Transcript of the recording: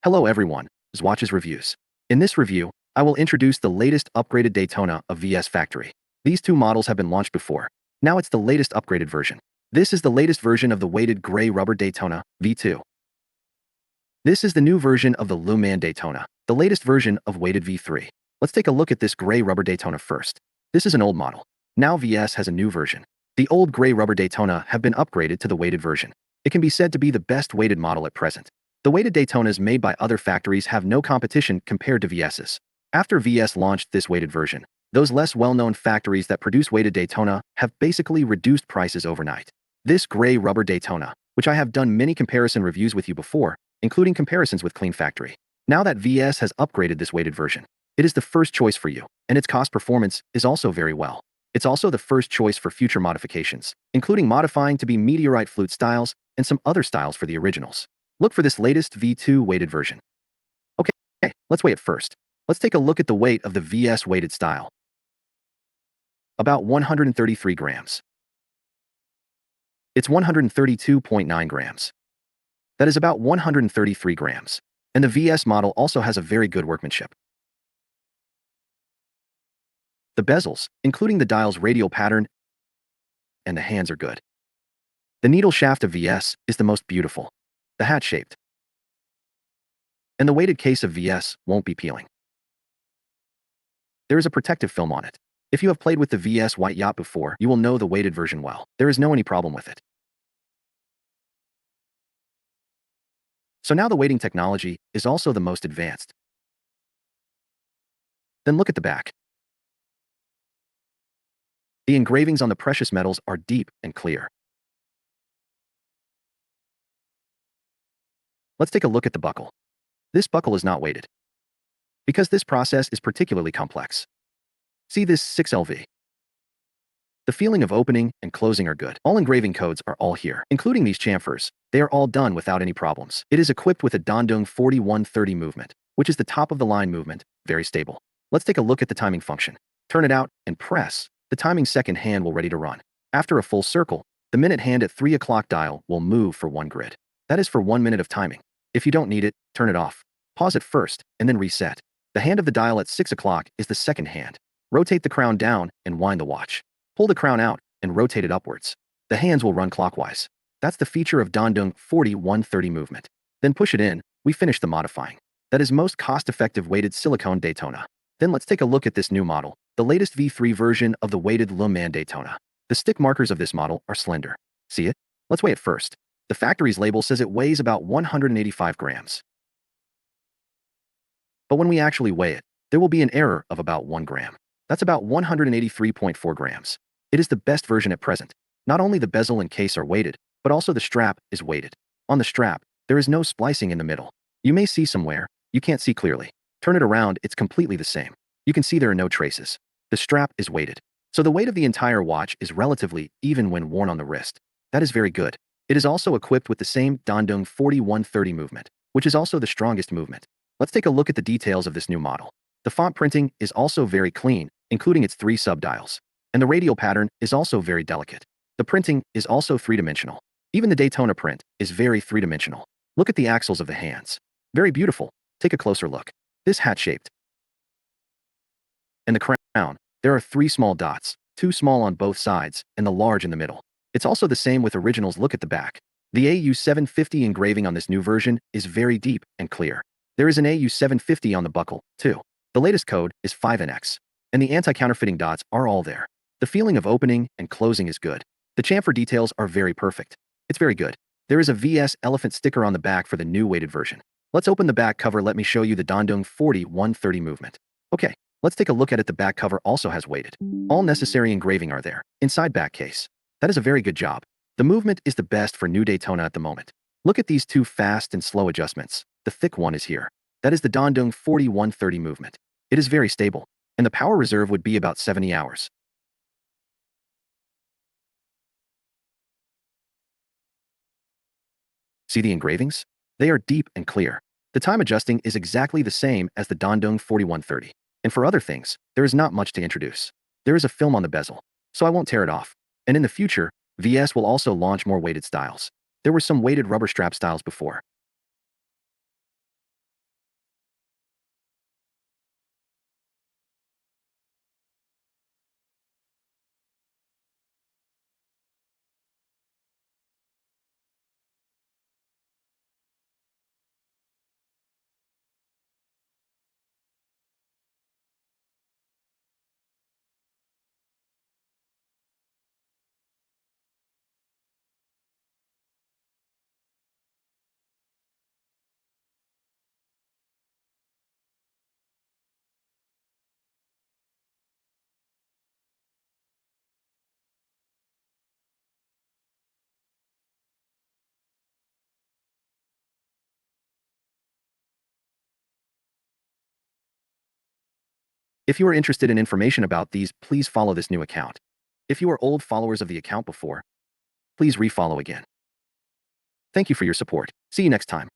Hello everyone, xwatches reviews. In this review, I will introduce the latest upgraded Daytona of VS factory. These two models have been launched before. Now it's the latest upgraded version. This is the latest version of the weighted gray rubber Daytona V2. This is the new version of the Amusement Daytona, the latest version of weighted V3. Let's take a look at this gray rubber Daytona first. This is an old model. Now VS has a new version. The old gray rubber Daytona have been upgraded to the weighted version. It can be said to be the best weighted model at present. The weighted Daytonas made by other factories have no competition compared to VS's. After VS launched this weighted version, those less well-known factories that produce weighted Daytona have basically reduced prices overnight. This gray rubber Daytona, which I have done many comparison reviews with you before, including comparisons with Clean Factory. Now that VS has upgraded this weighted version, it is the first choice for you, and its cost performance is also very well. It's also the first choice for future modifications, including modifying to be meteorite flute styles and some other styles for the originals. Look for this latest V2 weighted version. Okay, let's weigh it first. Let's take a look at the weight of the VS weighted style. About 133 grams. It's 132.9 grams. That is about 133 grams. And the VS model also has a very good workmanship. The bezels, including the dial's radial pattern, and the hands are good. The needle shaft of VS is the most beautiful. The hat-shaped. And the weighted case of VS won't be peeling. There is a protective film on it. If you have played with the VS White Yacht before, you will know the weighted version well. There is no any problem with it. So now the weighting technology is also the most advanced. Then look at the back. The engravings on the precious metals are deep and clear. Let's take a look at the buckle. This buckle is not weighted, because this process is particularly complex. See this 6LV. The feeling of opening and closing are good. All engraving codes are all here, including these chamfers. They are all done without any problems. It is equipped with a Daytona 4130 movement, which is the top-of-the-line movement, very stable. Let's take a look at the timing function. Turn it out and press. The timing second hand will ready to run. After a full circle, the minute hand at 3 o'clock dial will move for one grid. That is for 1 minute of timing. If you don't need it, turn it off. Pause it first, and then reset. The hand of the dial at 6 o'clock is the second hand. Rotate the crown down and wind the watch. Pull the crown out and rotate it upwards. The hands will run clockwise. That's the feature of Daytona 4130 movement. Then push it in, we finish the modifying. That is most cost-effective weighted silicone Daytona. Then let's take a look at this new model, the latest V3 version of the weighted Amusement Daytona. The stick markers of this model are slender. See it? Let's weigh it first. The factory's label says it weighs about 185 grams. But when we actually weigh it, there will be an error of about 1 gram. That's about 183.4 grams. It is the best version at present. Not only the bezel and case are weighted, but also the strap is weighted. On the strap, there is no splicing in the middle. You may see some wear, you can't see clearly. Turn it around, it's completely the same. You can see there are no traces. The strap is weighted. So the weight of the entire watch is relatively even when worn on the wrist. That is very good. It is also equipped with the same Daytona 4130 movement, which is also the strongest movement. Let's take a look at the details of this new model. The font printing is also very clean, including its 3 subdials. And the radial pattern is also very delicate. The printing is also three-dimensional. Even the Daytona print is very three-dimensional. Look at the axles of the hands. Very beautiful. Take a closer look. This hat-shaped. And the crown, there are 3 small dots, 2 small on both sides, and the large in the middle. It's also the same with originals. Look at the back. The AU750 engraving on this new version is very deep and clear. There is an AU750 on the buckle, too. The latest code is 5NX, and the anti-counterfeiting dots are all there. The feeling of opening and closing is good. The chamfer details are very perfect. It's very good. There is a VS elephant sticker on the back for the new weighted version. Let's open the back cover. Let me show you the Daytona 4130 movement. Okay, let's take a look at it. The back cover also has weighted. All necessary engraving are there. Inside back case. That is a very good job. The movement is the best for new Daytona at the moment. Look at these 2 fast and slow adjustments. The thick one is here. That is the Daytona 4130 movement. It is very stable, and the power reserve would be about 70 hours. See the engravings? They are deep and clear. The time adjusting is exactly the same as the Daytona 4130. And for other things, there is not much to introduce. There is a film on the bezel, so I won't tear it off. And in the future, VS will also launch more weighted styles. There were some weighted rubber strap styles before, If you are interested in information about these, please follow this new account. If you are old followers of the account before, please refollow again. Thank you for your support. See you next time.